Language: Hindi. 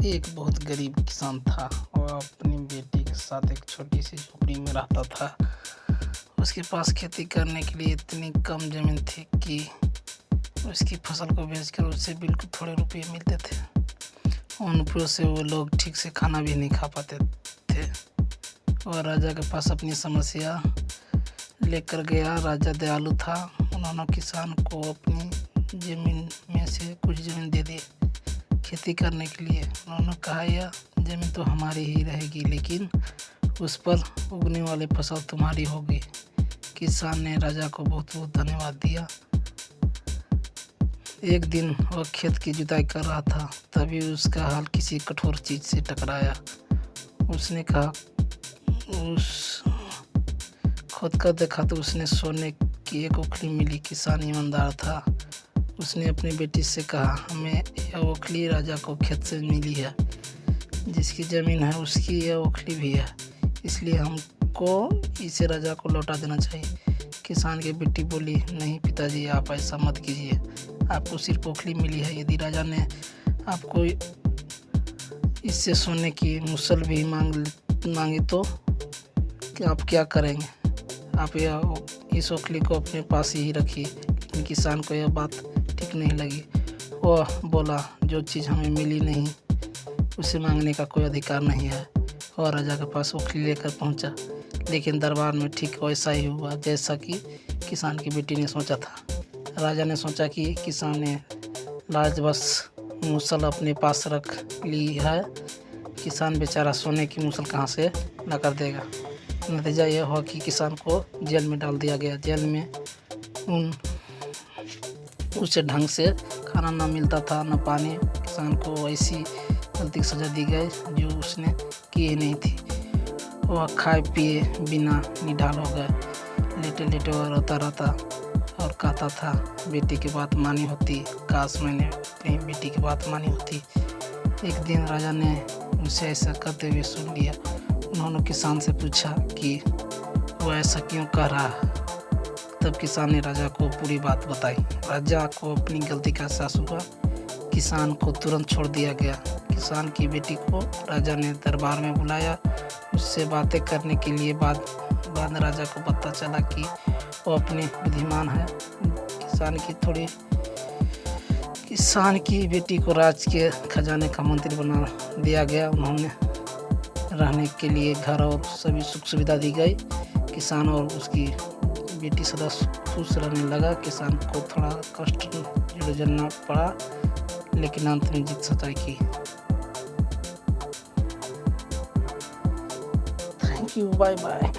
एक बहुत गरीब किसान था। वह अपनी बेटी के साथ एक छोटी सी झोपड़ी में रहता था। उसके पास खेती करने के लिए इतनी कम ज़मीन थी कि उसकी फसल को बेचकर उससे बिल्कुल थोड़े रुपये मिलते थे। उन रुपयों से वो लोग ठीक से खाना भी नहीं खा पाते थे। वह राजा के पास अपनी समस्या लेकर गया। राजा दयालु था। उन्होंने किसान को अपनी ज़मीन में से कुछ ज़मीन दे दी खेती करने के लिए। उन्होंने कहा, यह ज़मीन तो हमारी ही रहेगी, लेकिन उस पर उगने वाली फसल तुम्हारी होगी। किसान ने राजा को बहुत बहुत धन्यवाद दिया। एक दिन वह खेत की जुताई कर रहा था, तभी उसका हाल किसी कठोर चीज़ से टकराया। उसने कहा, उस खुद का देखा तो उसने सोने की एक ओखली मिली। किसान ईमानदार था। उसने अपनी बेटी से कहा, हमें यह ओखली राजा को खेत से मिली है। जिसकी ज़मीन है उसकी यह ओखली भी है, इसलिए हमको इसे राजा को लौटा देना चाहिए। किसान की बेटी बोली, नहीं पिताजी, आप ऐसा मत कीजिए। आपको सिर्फ ओखली मिली है। यदि राजा ने आपको इससे सोने की मूसल भी मांगी तो आप क्या करेंगे? आप इस ओखली को अपने पास ही रखिए। लेकिन किसान को यह बात ठीक नहीं लगी। वह बोला, जो चीज़ हमें मिली नहीं उसे मांगने का कोई अधिकार नहीं है। और राजा के पास ओखली लेकर पहुंचा। लेकिन दरबार में ठीक वैसा ही हुआ जैसा कि किसान की बेटी ने सोचा था। राजा ने सोचा कि किसान ने लाजबस मूसल अपने पास रख ली है। किसान बेचारा सोने की मूसल कहाँ से ला कर देगा। नतीजा यह हुआ कि किसान को जेल में डाल दिया गया। जेल में उसे ढंग से खाना ना मिलता था, न पानी। किसान को ऐसी गलती की सज़ा दी गई जो उसने की ही नहीं थी। वह खाए पिए बिना निढाल हो गया। लेटे लेटे वह रोता रहता और कहता था, बेटी की बात मानी होती, काश मैंने कहीं बेटी की बात मानी होती। एक दिन राजा ने उसे ऐसा करते हुए सुन लिया। उन्होंने किसान से पूछा कि वह ऐसा क्यों कह रहा है। तब किसान ने राजा को पूरी बात बताई। राजा को अपनी गलती का एहसास हुआ। किसान को तुरंत छोड़ दिया गया। किसान की बेटी को राजा ने दरबार में बुलाया। उससे बातें करने के लिए बाद राजा को पता चला कि वो अपनी बुद्धिमान है। किसान की बेटी को राज के खजाने का मंत्री बना दिया गया। उन्होंने रहने के लिए घर और सभी सुख सुविधा दी गई। किसान और उसकी बेटी सदा खुश रहने लगा। किसान को थोड़ा कष्ट झेलना पड़ा, लेकिन अंत में जीत सच्चाई की। Thank you, bye bye.